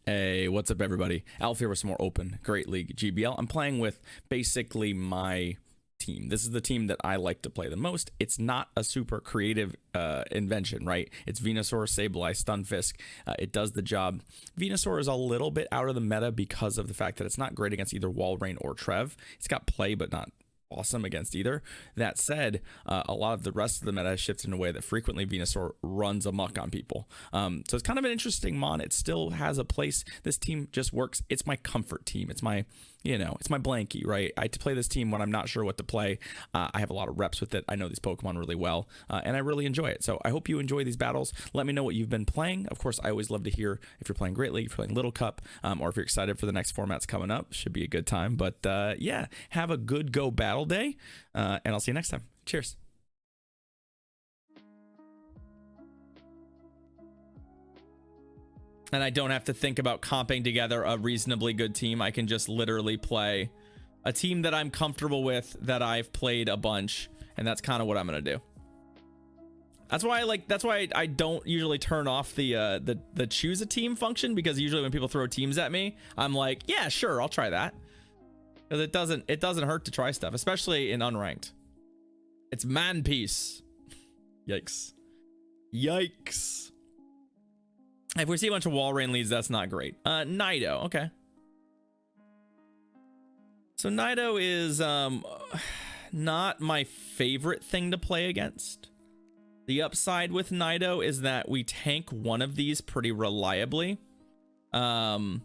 Hey, what's up, everybody? Alf here with some more open Great League GBL. I'm playing with basically my team. This is the team that I like to play the most. It's not a super creative invention, right? It's Venusaur, Sableye, Stunfisk. It does the job. Venusaur is a little bit out of the meta because of the fact that it's not great against either Walrein or Trev. It's got play, but not awesome against either. That said, a lot of the rest of the meta shifts in a way that frequently Venusaur runs amok on people. So it's kind of an interesting mon. It still has a place. This team just works. It's my comfort team. It's my, it's my blankie, right? I play this team when I'm not sure what to play. I have a lot of reps with it. I know these Pokemon really well, and I really enjoy it. So I hope you enjoy these battles. Let me know what you've been playing. Of course, I always love to hear if you're playing Great League, if you're playing Little Cup, or if you're excited for the next formats coming up. Should be a good time. But yeah, have a good go battle day, and I'll see you next time. Cheers. And I don't have to think about comping together a reasonably good team. I can just literally play a team that I'm comfortable with, that I've played a bunch, and that's kind of what I'm gonna do. That's why I don't usually turn off the choose a team function, because usually when people throw teams at me, I'm like, yeah, sure, I'll try that. Because it doesn't hurt to try stuff, especially in unranked. It's man piece. Yikes. Yikes. If we see a bunch of Walrein leads, that's not great. Nido, okay. So Nido is not my favorite thing to play against. The upside with Nido is that we tank one of these pretty reliably. And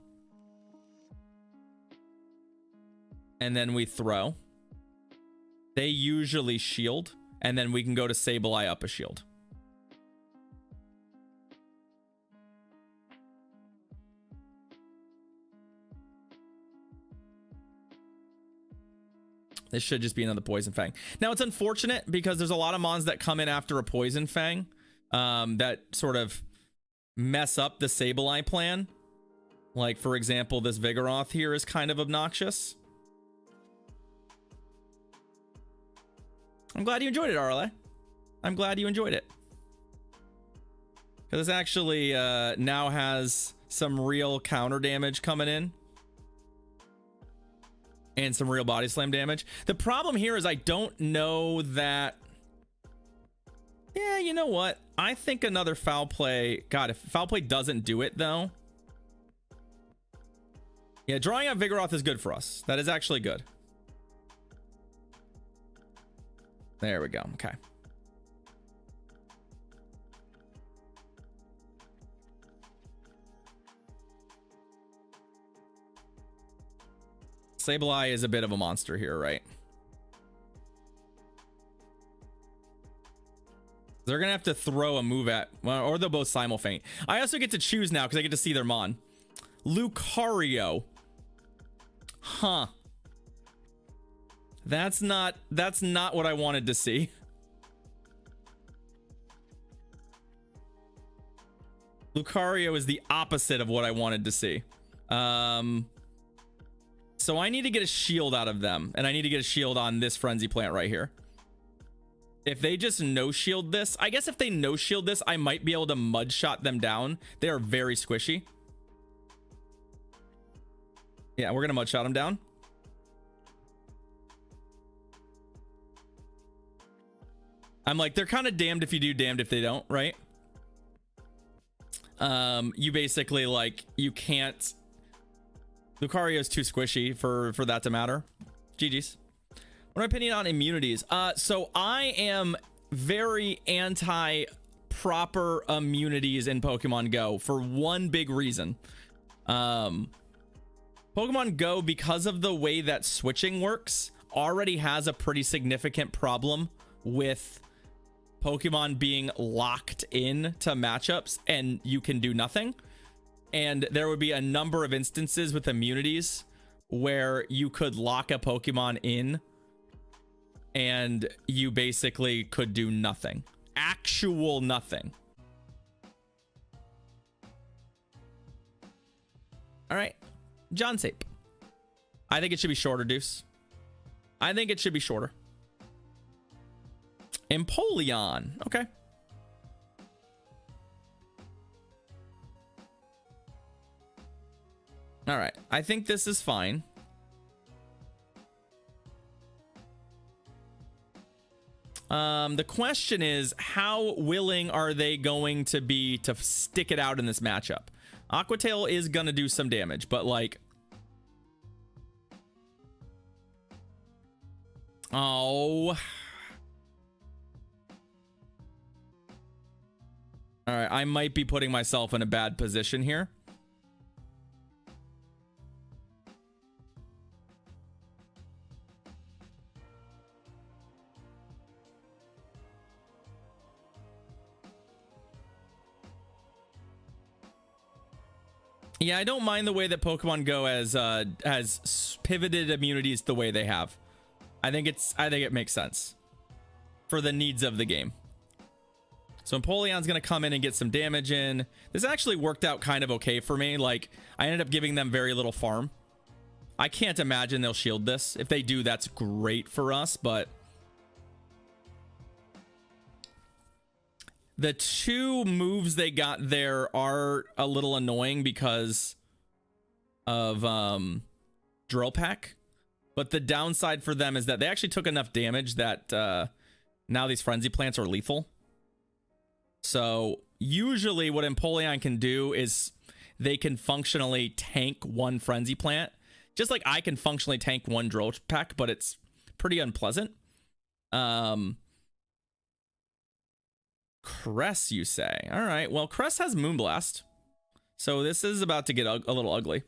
then we throw. They usually shield, and then we can go to Sableye up a shield. This should just be another Poison Fang. Now, it's unfortunate because there's a lot of mons that come in after a Poison Fang that sort of mess up the Sableye plan. Like, for example, this Vigoroth here is kind of obnoxious. I'm glad you enjoyed it, RLA. I'm glad you enjoyed it. Because this actually now has some real counter damage coming in. And some real body slam damage. The problem here is I don't know that... Yeah, you know what? I think another foul play... God, if foul play doesn't do it, though... Yeah, drawing out Vigoroth is good for us. That is actually good. There we go. Okay. Sableye is a bit of a monster here, right? They're gonna have to throw a move at, well, or they'll both simul feint. I also get to choose now because I get to see their mon. Lucario. Huh. That's not what I wanted to see. Lucario is the opposite of what I wanted to see. So I need to get a shield out of them, and I need to get a shield on this frenzy plant right here. If they just no shield this, I guess if they no shield this, I might be able to mud shot them down. They are very squishy. Yeah, we're gonna mud shot them down. I'm like, they're kind of damned if you do, damned if they don't, right? You basically, like, you can't... Lucario is too squishy for that to matter. GG's. What my opinion on immunities? So I am very anti proper immunities in Pokemon Go for one big reason. Pokemon Go, because of the way that switching works, already has a pretty significant problem with Pokemon being locked in to matchups and you can do nothing. And there would be a number of instances with immunities where you could lock a Pokemon in and you basically could do nothing. Actual nothing. All right. John Sape. I think it should be shorter, Deuce. I think it should be shorter. Empoleon. Okay. All right, I think this is fine. The question is, how willing are they going to be to stick it out in this matchup? Aquatail is gonna do some damage, but like, oh, all right, I might be putting myself in a bad position here. Yeah, I don't mind the way that Pokemon Go has pivoted immunities the way they have. I think it makes sense for the needs of the game. So Empoleon's gonna come in and get some damage in. This actually worked out kind of okay for me. Like, I ended up giving them very little farm. I can't imagine they'll shield this. If they do, that's great for us, but the two moves they got there are a little annoying because of Drill Pack. But the downside for them is that they actually took enough damage that now these Frenzy Plants are lethal. So usually what Empoleon can do is they can functionally tank one Frenzy Plant. Just like I can functionally tank one Drill Pack, but it's pretty unpleasant. Cress, you say? All right, well, Cress has Moonblast, so this is about to get a little ugly.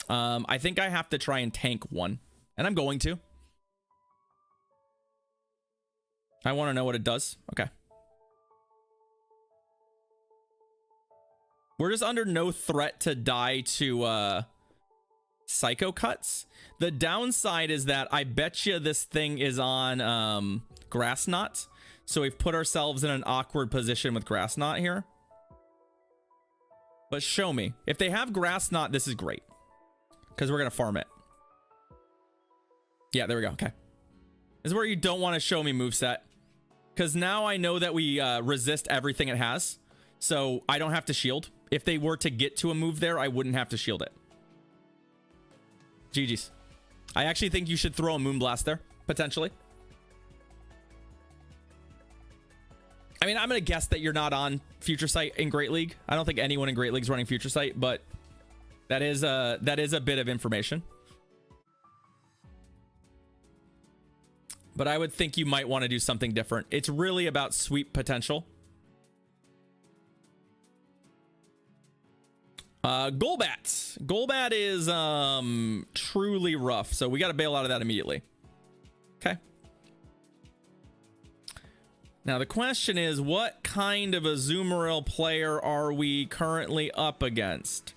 I think I have to try and tank one, and I'm going to. I want to know what it does. Okay. We're just under no threat to die to Psycho Cuts. The downside is that I bet you this thing is on Grass Knot. So we've put ourselves in an awkward position with Grass Knot here. But show me. If they have Grass Knot, this is great. Because we're going to farm it. Yeah, there we go. Okay. This is where you don't want to show me moveset. Because now I know that we resist everything it has. So I don't have to shield. If they were to get to a move there, I wouldn't have to shield it. GG's. I actually think you should throw a Moonblast there, potentially. I mean, I'm going to guess that you're not on Future Sight in Great League. I don't think anyone in Great League is running Future Sight, but that is a bit of information. But I would think you might want to do something different. It's really about sweep potential. Golbat. Golbat is truly rough, so we got to bail out of that immediately. Okay. Now the question is, what kind of a Azumarill player are we currently up against?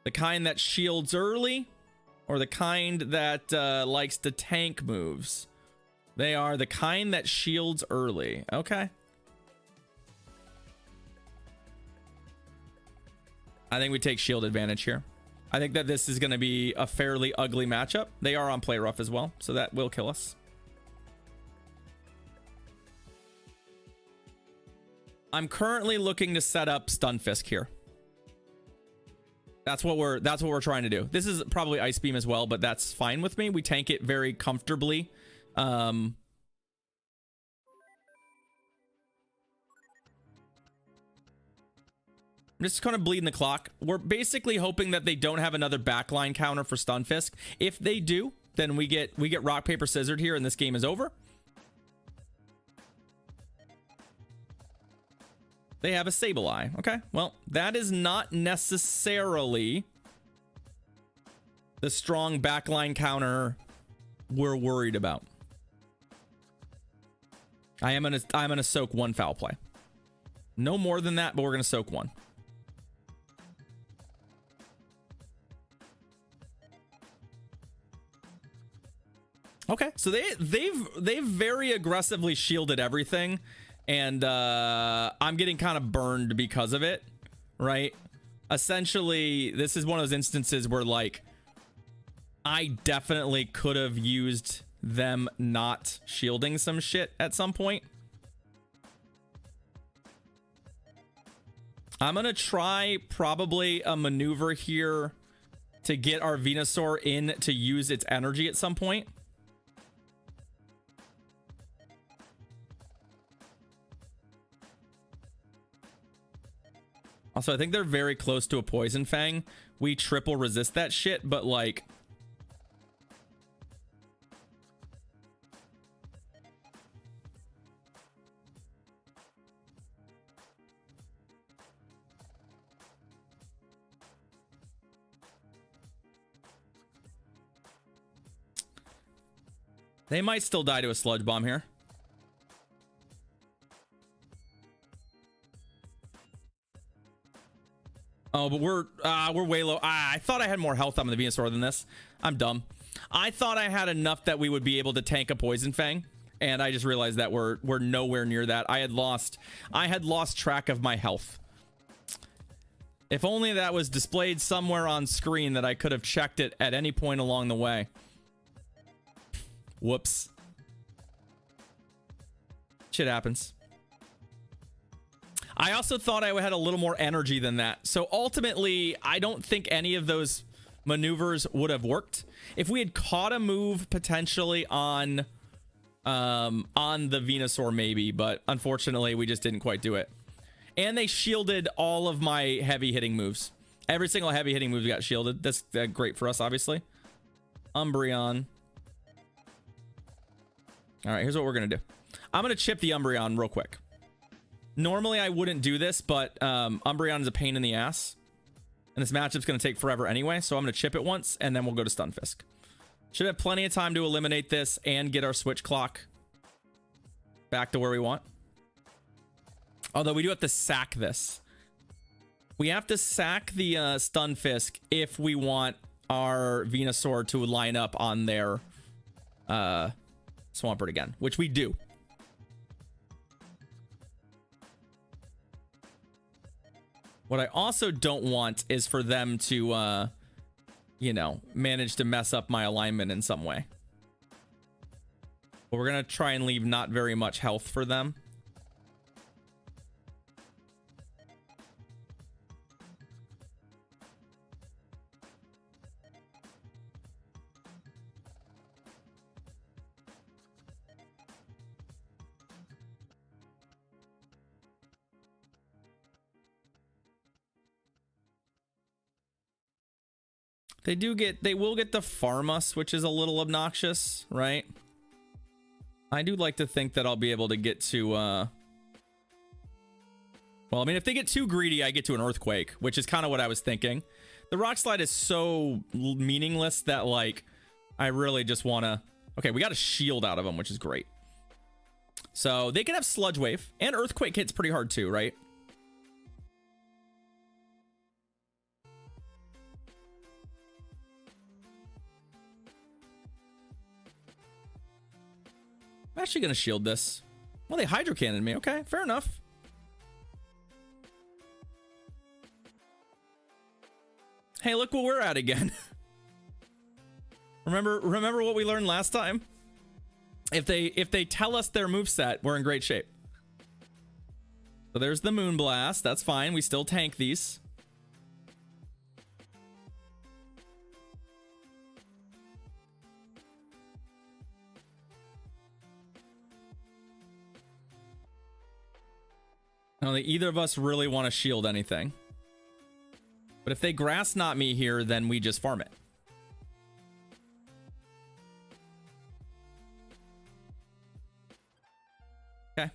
The kind that shields early, or the kind that likes to tank moves? They are the kind that shields early. Okay. I think we take shield advantage here. I think that this is going to be a fairly ugly matchup. They are on play rough as well, so that will kill us. I'm currently looking to set up Stunfisk here. That's what we're trying to do. This is probably Ice Beam as well, but that's fine with me. We tank it very comfortably. I'm just kind of bleeding the clock. We're basically hoping that they don't have another backline counter for Stunfisk. If they do, then we get rock paper scissored here, and this game is over. They have a Sableye. Okay, well, that is not necessarily the strong backline counter we're worried about. I'm gonna soak one foul play. No more than that, but we're gonna soak one. Okay, so they've very aggressively shielded everything. And I'm getting kind of burned because of it, right? Essentially, this is one of those instances where, like, I definitely could have used them not shielding some shit at some point. I'm gonna try probably a maneuver here to get our Venusaur in to use its energy at some point. Also, I think they're very close to a Poison Fang. We triple resist that shit, but like... They might still die to a Sludge Bomb here. Oh, but we're way low. I thought I had more health on the Venusaur than this. I'm dumb. I thought I had enough that we would be able to tank a Poison Fang, and I just realized that we're nowhere near that. I had lost track of my health. If only that was displayed somewhere on screen that I could have checked it at any point along the way. Whoops. Shit happens. I also thought I had a little more energy than that. So ultimately, I don't think any of those maneuvers would have worked. If we had caught a move potentially on the Venusaur maybe, but unfortunately we just didn't quite do it. And they shielded all of my heavy hitting moves. Every single heavy hitting move got shielded. That's great for us, obviously. Umbreon. All right, here's what we're going to do. I'm going to chip the Umbreon real quick. Normally, I wouldn't do this, but Umbreon is a pain in the ass. And this matchup's going to take forever anyway, so I'm going to chip it once, and then we'll go to Stunfisk. Should have plenty of time to eliminate this and get our switch clock back to where we want. Although we do have to sack this. We have to sack the Stunfisk if we want our Venusaur to line up on their Swampert again, which we do. What I also don't want is for them to, you know, manage to mess up my alignment in some way. But we're going to try and leave not very much health for them. They will get to farm us, which is a little obnoxious, right? I do like to think that I'll be able to get to, well, I mean, if they get too greedy, I get to an Earthquake, which is kind of what I was thinking. The Rock Slide is so meaningless that, like, I really just want to... Okay, we got a shield out of them, which is great. So they can have Sludge Wave, and Earthquake hits pretty hard too, right? I'm actually going to shield this. Well, they Hydro Cannoned me. Okay, fair enough. Hey, look what we're at again. Remember what we learned last time? If they tell us their moveset, we're in great shape. So there's the Moonblast. That's fine. We still tank these. I don't think either of us really want to shield anything. But if they Grass Knot me here, then we just farm it. Okay.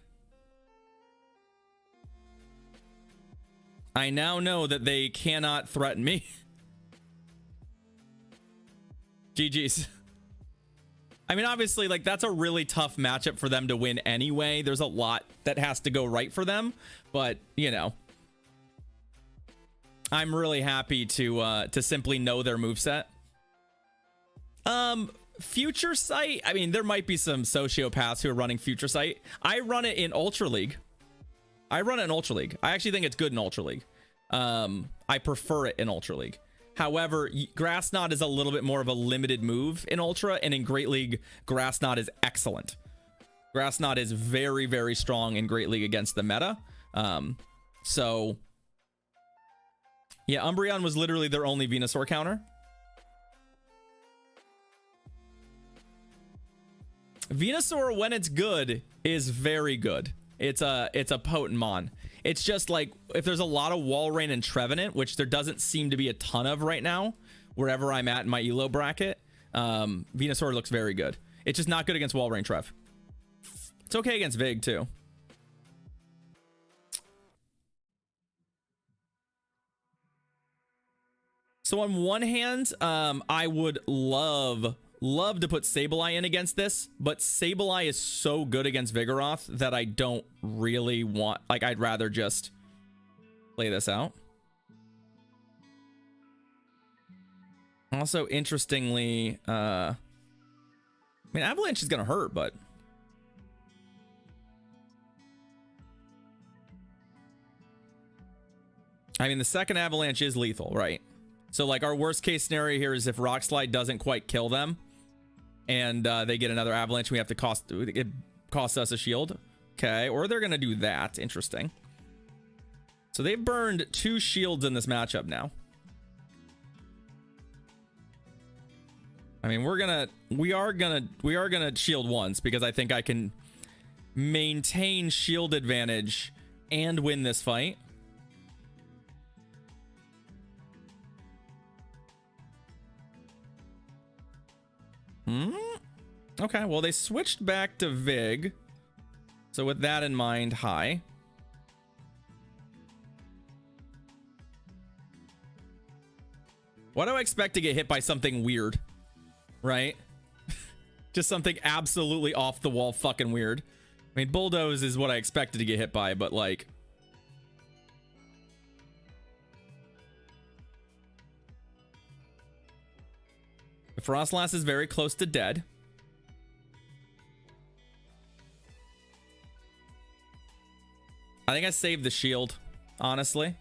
I now know that they cannot threaten me. GG's. I mean, obviously, like, that's a really tough matchup for them to win anyway. There's a lot that has to go right for them, but, you know, I'm really happy to simply know their moveset. Future Sight, I mean, there might be some sociopaths who are running Future Sight. I run it in Ultra League. I actually think it's good in Ultra League. I prefer it in Ultra League. However, Grass Knot is a little bit more of a limited move in Ultra, and in Great League, Grass Knot is excellent. Grass Knot is very, very strong in Great League against the meta. So Yeah, Umbreon was literally their only Venusaur counter. Venusaur, when it's good, is very good. It's a potent mon. It's just like if there's a lot of Walrein and Trevenant, which there doesn't seem to be a ton of right now, wherever I'm at in my elo bracket, Venusaur looks very good. It's just not good against Walrein Trev. It's okay against Vig too. So on one hand, I would love to put Sableye in against this, but Sableye is so good against Vigoroth that I don't really want, like, I'd rather just play this out. Also, interestingly, I mean, Avalanche is gonna hurt, but I mean, the second Avalanche is lethal, right? So, like, our worst case scenario here is if Rock Slide doesn't quite kill them, and they get another Avalanche, we have to it costs us a shield. Okay, or they're gonna do that. Interesting. So they've burned 2 shields in this matchup now. I mean, we are gonna shield once because I think I can maintain shield advantage and win this fight. Okay, well, they switched back to Vig. So with that in mind, hi. Why do I expect to get hit by something weird? Right? Just something absolutely off the wall fucking weird. I mean, Bulldoze is what I expected to get hit by, but like... The Frostlass is very close to dead. I think I saved the shield, honestly.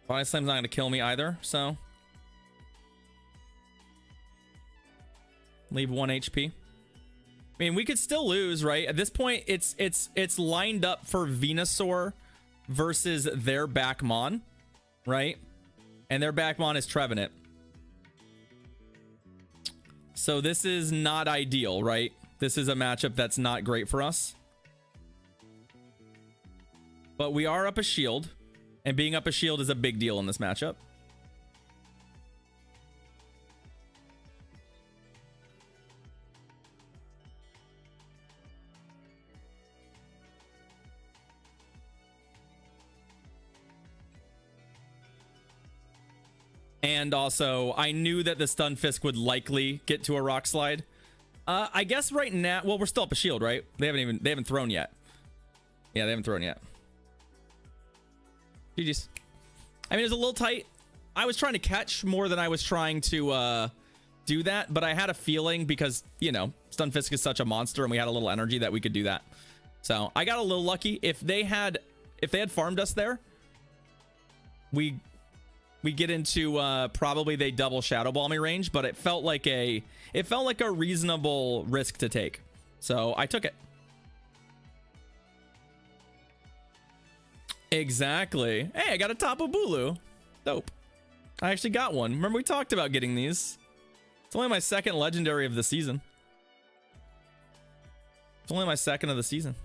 Body Slam's not going to kill me either, so... Leave 1 HP. I mean, we could still lose, right? At this point, it's lined up for Venusaur versus their Backmon, right? And their Backmon is Trevenant. So this is not ideal, right? This is a matchup that's not great for us. But we are up a shield. And being up a shield is a big deal in this matchup. And also, I knew that the Stunfisk would likely get to a Rock Slide. I guess right now, well, we're still up a shield, right? They haven't thrown yet. Yeah, they haven't thrown yet. GG's. I mean, it was a little tight. I was trying to catch more than I was trying to do that, but I had a feeling because, you know, Stunfisk is such a monster and we had a little energy that we could do that. So I got a little lucky. If they had farmed us there, we get into probably they double Shadow Ball me range, but it felt like a reasonable risk to take. So I took it. Exactly. Hey, I got a Tapu Bulu. Dope. I actually got one. Remember we talked about getting these. It's only my second legendary of the season. It's only my second of the season.